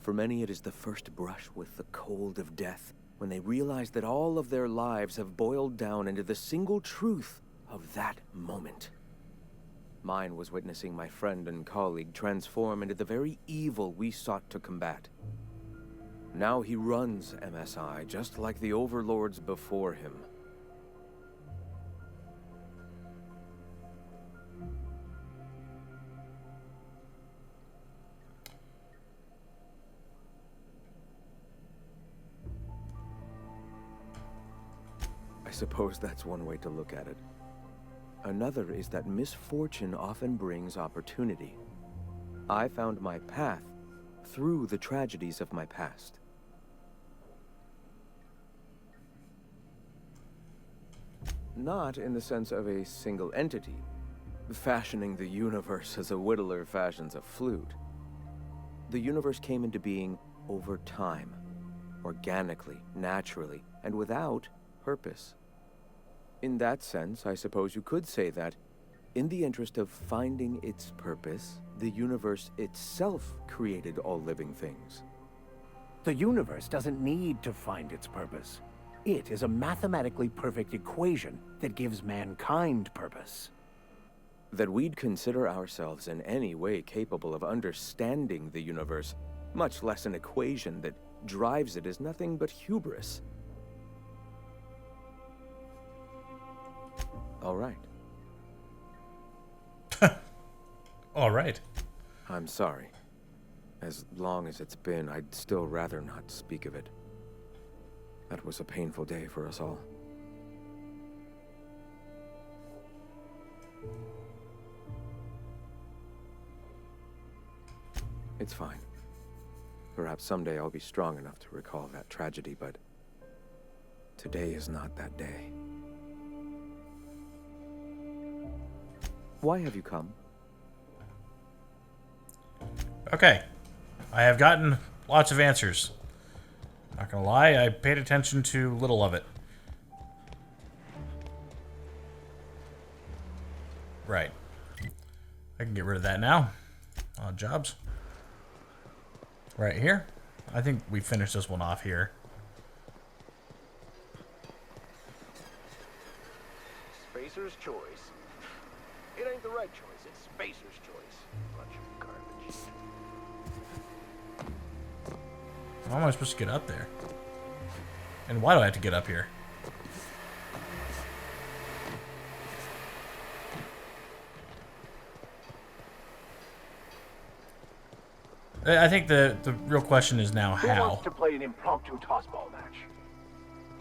For many, it is the first brush with the cold of death, when they realize that all of their lives have boiled down into the single truth of that moment. Mine was witnessing my friend and colleague transform into the very evil we sought to combat. Now he runs MSI just like the overlords before him. I suppose that's one way to look at it. Another is that misfortune often brings opportunity. I found my path through the tragedies of my past. Not in the sense of a single entity, fashioning the universe as a whittler fashions a flute. The universe came into being over time, organically, naturally, and without purpose. In that sense, I suppose you could say that, in the interest of finding its purpose, the universe itself created all living things. The universe doesn't need to find its purpose. It is a mathematically perfect equation that gives mankind purpose. That we'd consider ourselves in any way capable of understanding the universe, much less an equation that drives it, is nothing but hubris. All right. All right. I'm sorry. As long as it's been, I'd still rather not speak of it. That was a painful day for us all. It's fine. Perhaps someday I'll be strong enough to recall that tragedy, but today is not that day. Why have you come? Okay. I have gotten lots of answers. Not gonna lie, I paid attention to little of it. Right. I can get rid of that now. Odd jobs. Right here. I think we finished this one off here. Spacer's choice. It ain't the right choice, it's Spacer's choice. Bunch of garbage. How am I supposed to get up there? And why do I have to get up here? I think the real question is now Who how. wants to play an impromptu tossball match?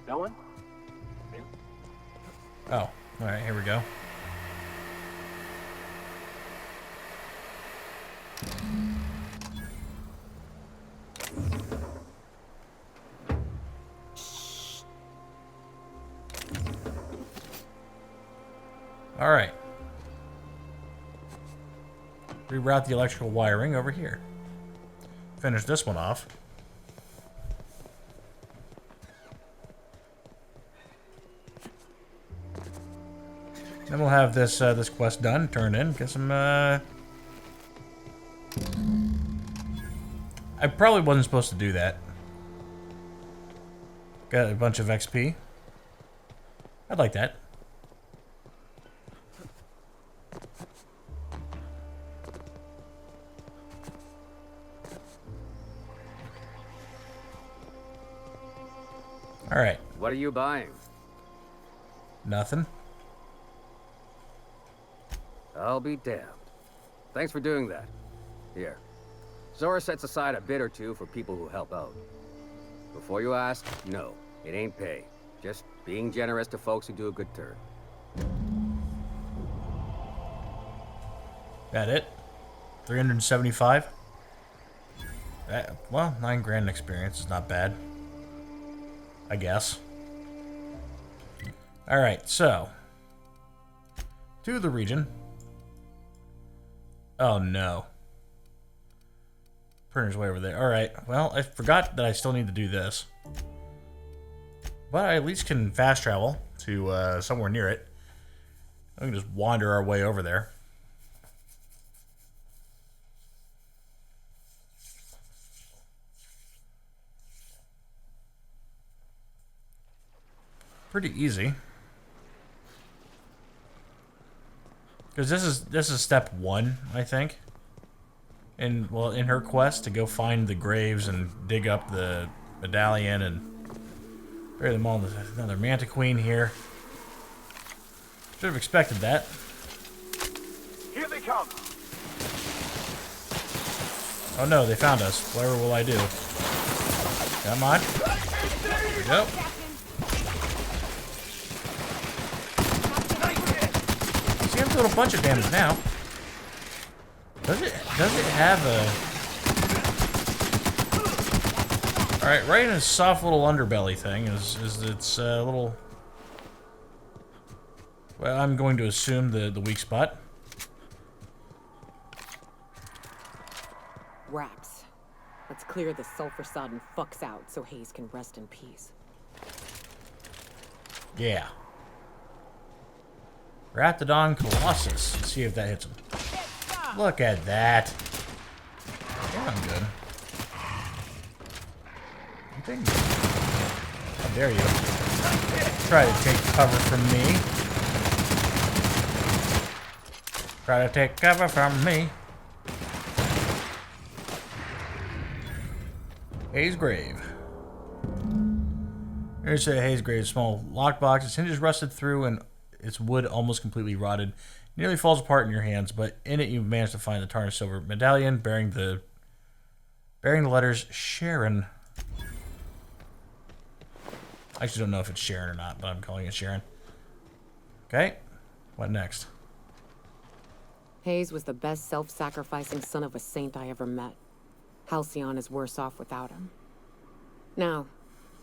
No one? Me? Oh, alright, here we go. Alright. Reroute the electrical wiring over here. Finish this one off. Then we'll have this this quest done, turned in, get some I probably wasn't supposed to do that. Got a bunch of XP. I'd like that. All right. What are you buying? Nothing. I'll be damned. Thanks for doing that. Here. Zora sets aside a bit or two for people who help out. Before you ask, no, it ain't pay. Just being generous to folks who do a good turn. That it? 375? Well, 9 grand experience is not bad. I guess. Alright, so. To the region. Oh no. Printer's way over there. Alright, well, I forgot that I still need to do this. But I at least can fast travel to somewhere near it. We can just wander our way over there. pretty easy. Because this is step 1, I think. In her quest to go find the graves and dig up the medallion and bury them all. There's another Mantiqueen here. Should have expected that. Here they come. Oh no, they found us. Whatever will I do? Come on. There we go. See, I'm doing a bunch of damage now. Does it have a... Alright, right in his soft little underbelly thing is its little... Well, I'm going to assume the weak spot. Wraps. Let's clear the sulfur-sodden fucks out so Hayes can rest in peace. Yeah. Raptidon Colossus. Let's see if that hits him. Look at that. Yeah, I'm good. I think... How dare you. Try to take cover from me. Try to take cover from me. Hayes Grave. Here's a Hayes Grave small lockbox. Its hinges rusted through and its wood almost completely rotted. Nearly falls apart in your hands, but in it you've managed to find the tarnished silver medallion bearing the letters Sharon. I actually don't know if it's Sharon or not, but I'm calling it Sharon. Okay, what next? Hayes was the best self-sacrificing son of a saint I ever met. Halcyon is worse off without him. Now,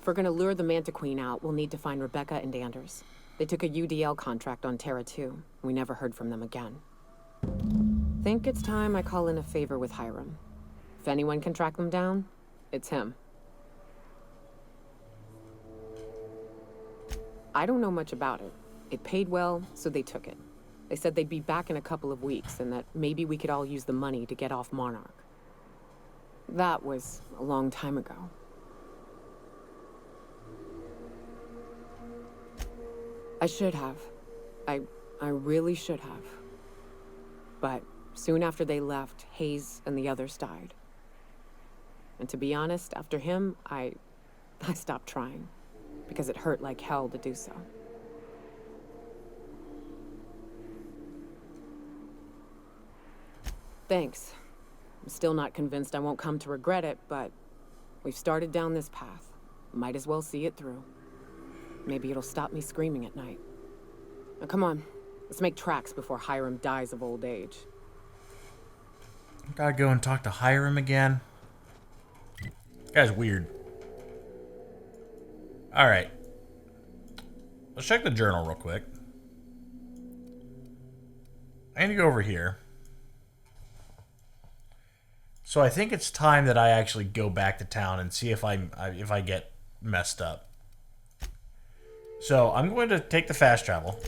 if we're gonna lure the Mantiqueen out, we'll need to find Rebecca and Anders. They took a UDL contract on Terra 2. We never heard from them again. Think it's time I call in a favor with Hiram. If anyone can track them down, it's him. I don't know much about it. It paid well, so they took it. They said they'd be back in a couple of weeks and that maybe we could all use the money to get off Monarch. That was a long time ago. I should have. I really should have. But soon after they left, Hayes and the others died. And to be honest, after him, I stopped trying. Because it hurt like hell to do so. Thanks. I'm still not convinced I won't come to regret it, but we've started down this path. Might as well see it through. Maybe it'll stop me screaming at night. Now come on, let's make tracks before Hiram dies of old age. Gotta go and talk to Hiram again. This guy's weird. Alright. Let's check the journal real quick. I need to go over here. So I think it's time that I actually go back to town and see if I get messed up. So I'm going to take the fast travel.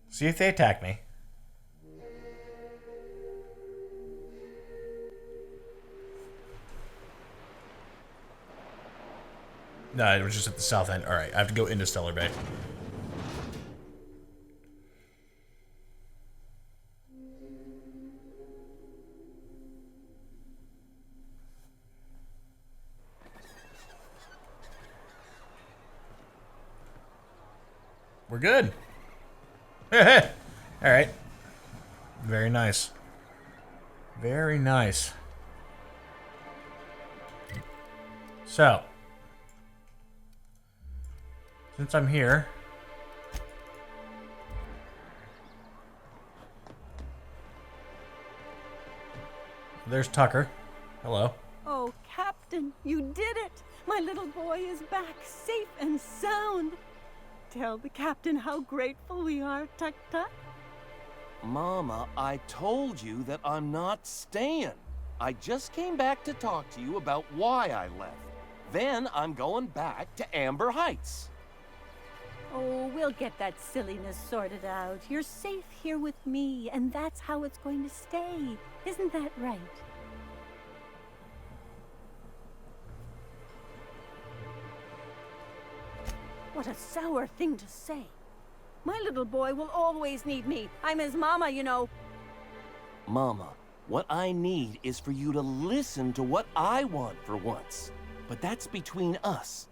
See if they attack me. No, it was just at the south end. Alright, I have to go into Stellar Bay. We're good. Alright. Very nice. Very nice. So, since I'm here, there's Tucker. Hello. Oh, Captain, you did it! My little boy is back, safe and sound. Tell the captain how grateful we are, Tuck-Tuck. Mama, I told you that I'm not staying. I just came back to talk to you about why I left. Then I'm going back to Amber Heights. Oh, we'll get that silliness sorted out. You're safe here with me, and that's how it's going to stay. Isn't that right? What a sour thing to say. My little boy will always need me. I'm his mama, you know. Mama, what I need is for you to listen to what I want for once. But that's between us.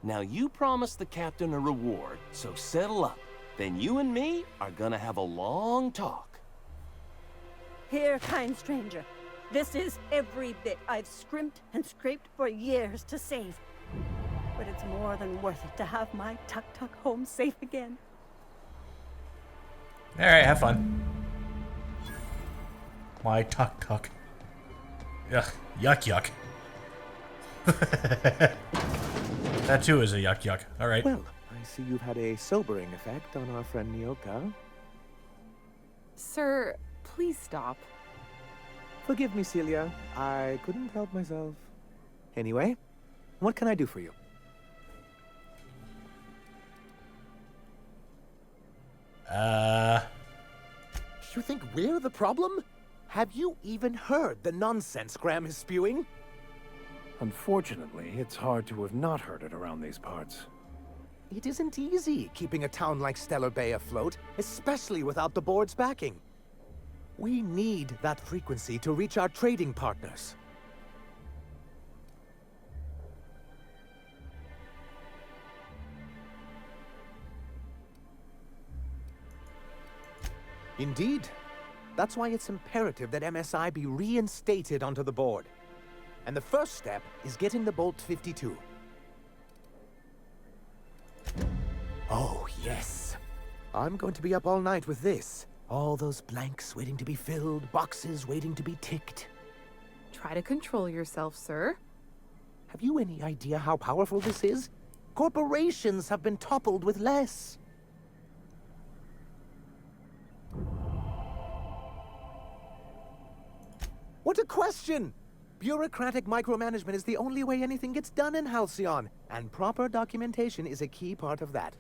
Now you promised the captain a reward, so settle up. Then you and me are gonna have a long talk. Here, kind stranger. This is every bit I've scrimped and scraped for years to save. But it's more than worth it to have my tuk-tuk home safe again. Alright, have fun. My tuk-tuk. Ugh, yuck. That too is a yuck. Alright. Well, I see you've had a sobering effect on our friend Nyoka. Sir, please stop. Forgive me, Celia. I couldn't help myself. Anyway, what can I do for you? You think we're the problem? Have you even heard the nonsense Graham is spewing? Unfortunately, it's hard to have not heard it around these parts. It isn't easy keeping a town like Stellar Bay afloat, especially without the board's backing. We need that frequency to reach our trading partners. Indeed. That's why it's imperative that MSI be reinstated onto the board. And the first step is getting the Bolt 52. Oh, yes. I'm going to be up all night with this. All those blanks waiting to be filled, boxes waiting to be ticked. Try to control yourself, sir. Have you any idea how powerful this is? Corporations have been toppled with less. What a question! Bureaucratic micromanagement is the only way anything gets done in Halcyon, and proper documentation is a key part of that.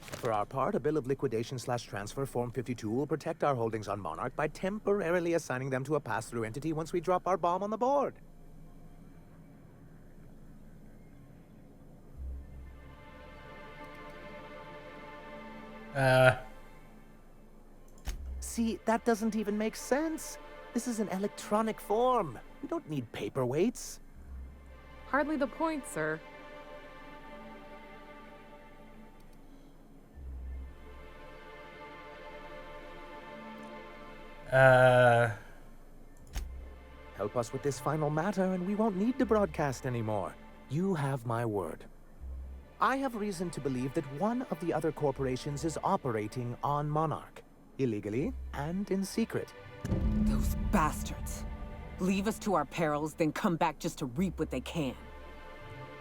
For our part, a bill of liquidation/transfer Form 52 will protect our holdings on Monarch by temporarily assigning them to a pass-through entity once we drop our bomb on the board. See, that doesn't even make sense. This is an electronic form. We don't need paperweights. Hardly the point, sir. Help us with this final matter and we won't need to broadcast anymore. You have my word. I have reason to believe that one of the other corporations is operating on Monarch. Illegally and in secret. Those bastards. Leave us to our perils, then come back just to reap what they can.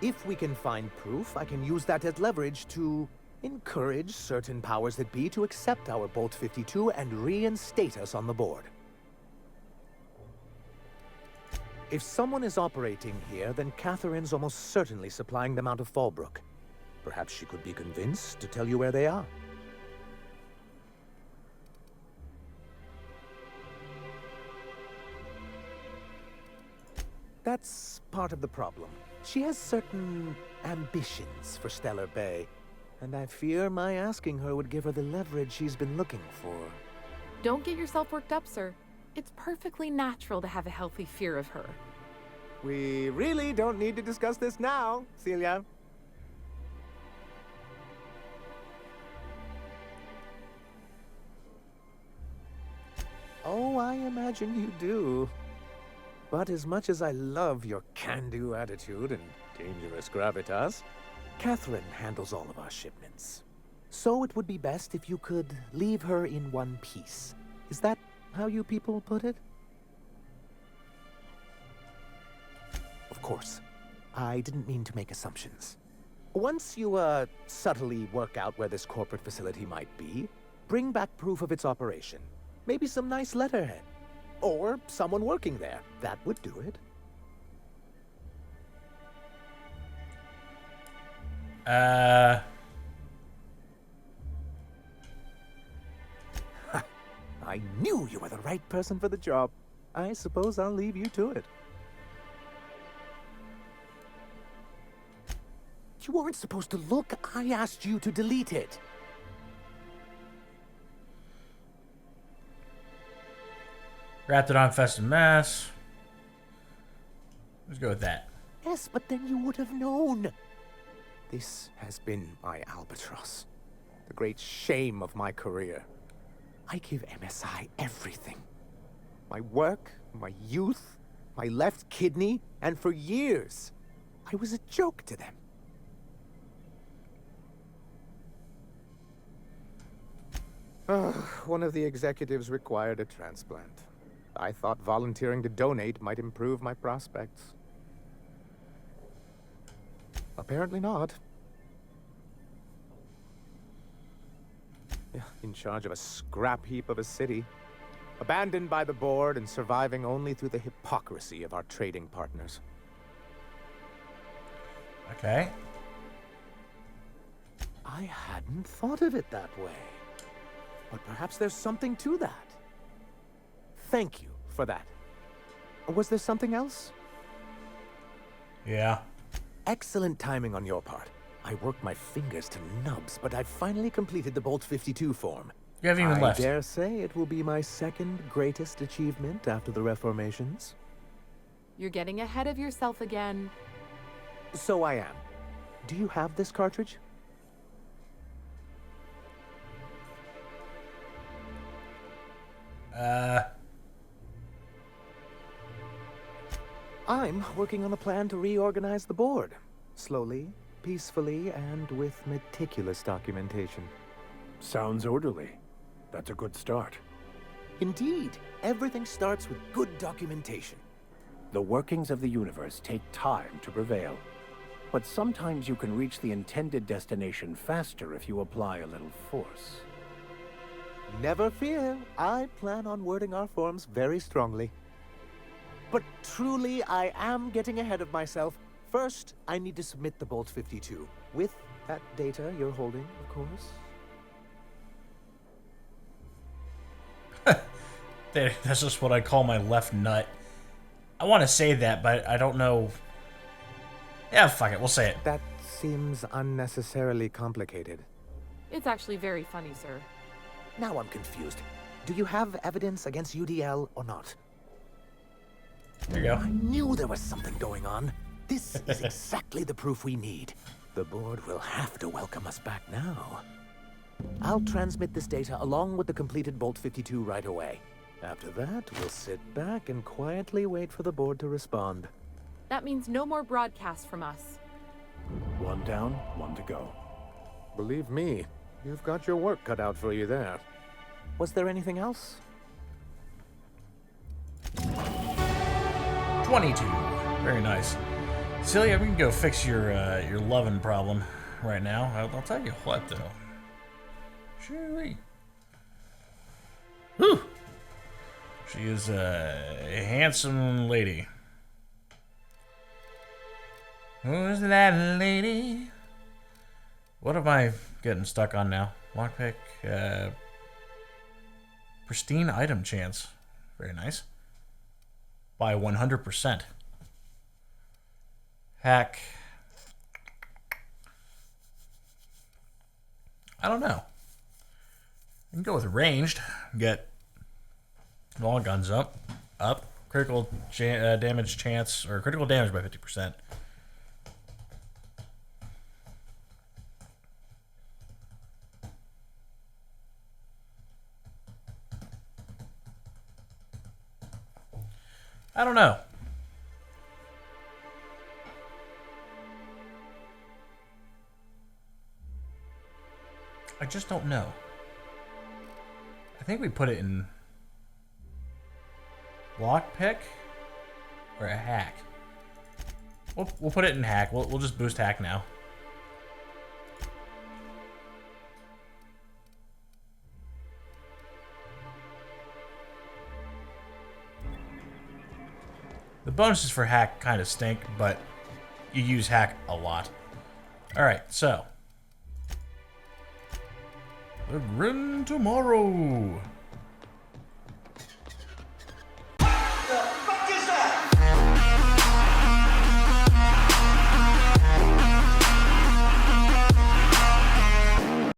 If we can find proof, I can use that as leverage to encourage certain powers that be to accept our Bolt 52 and reinstate us on the board. If someone is operating here, then Catherine's almost certainly supplying them out of Fallbrook. Perhaps she could be convinced to tell you where they are. That's part of the problem. She has certain ambitions for Stellar Bay, and I fear my asking her would give her the leverage she's been looking for. Don't get yourself worked up, sir. It's perfectly natural to have a healthy fear of her. We really don't need to discuss this now, Celia. Oh, I imagine you do. But as much as I love your can-do attitude and dangerous gravitas, Catherine handles all of our shipments. So it would be best if you could leave her in one piece. Is that how you people put it? Of course. I didn't mean to make assumptions. Once you, subtly work out where this corporate facility might be, bring back proof of its operation. Maybe some nice letterhead. Or someone working there. That would do it. I knew you were the right person for the job. I suppose I'll leave you to it. You weren't supposed to look. I asked you to delete it. Wrapped it on Festive Mass. Let's go with that. Yes, but then you would have known. This has been my albatross. The great shame of my career. I give MSI everything. My work, my youth, my left kidney, and for years, I was a joke to them. One of the executives required a transplant. I thought volunteering to donate might improve my prospects. Apparently not. In charge of a scrap heap of a city. Abandoned by the board and surviving only through the hypocrisy of our trading partners. Okay. I hadn't thought of it that way. But perhaps there's something to that. Thank you for that. Was there something else? Yeah. Excellent timing on your part. I worked my fingers to nubs, but I've finally completed the Bolt 52 form. You haven't even left. I dare say it will be my second greatest achievement after the reformations. You're getting ahead of yourself again. So I am. Do you have this cartridge? I'm working on a plan to reorganize the board. Slowly, peacefully, and with meticulous documentation. Sounds orderly. That's a good start. Indeed, everything starts with good documentation. The workings of the universe take time to prevail. But sometimes you can reach the intended destination faster if you apply a little force. Never fear, I plan on wording our forms very strongly. But truly, I am getting ahead of myself. First, I need to submit the Bolt 52. With that data you're holding, of course. That's just what I call my left nut. I want to say that, but I don't know. Yeah, fuck it. We'll say it. That seems unnecessarily complicated. It's actually very funny, sir. Now I'm confused. Do you have evidence against UDL or not? There you go. I knew there was something going on. This is exactly the proof we need. The board will have to welcome us back now. I'll transmit this data along with the completed Bolt 52 right away. After that, we'll sit back and quietly wait for the board to respond. That means no more broadcasts from us. One down, one to go. Believe me, you've got your work cut out for you there. Was there anything else? 22. Very nice. Celia, we can go fix your loving problem right now. I'll tell you what, though. Shoo-wee. Whew. She is a handsome lady. Who's that lady? What am I getting stuck on now? Lockpick. Pristine item chance. Very nice. By 100%. Hack. I don't know. You can go with ranged. Get all guns up. Critical damage chance, or critical damage by 50%. I don't know. I just don't know. I think we put it in lockpick or a hack. We'll put it in hack. We'll just boost hack now. The bonuses for hack kind of stink, but you use hack a lot. Alright, so. The Grin tomorrow.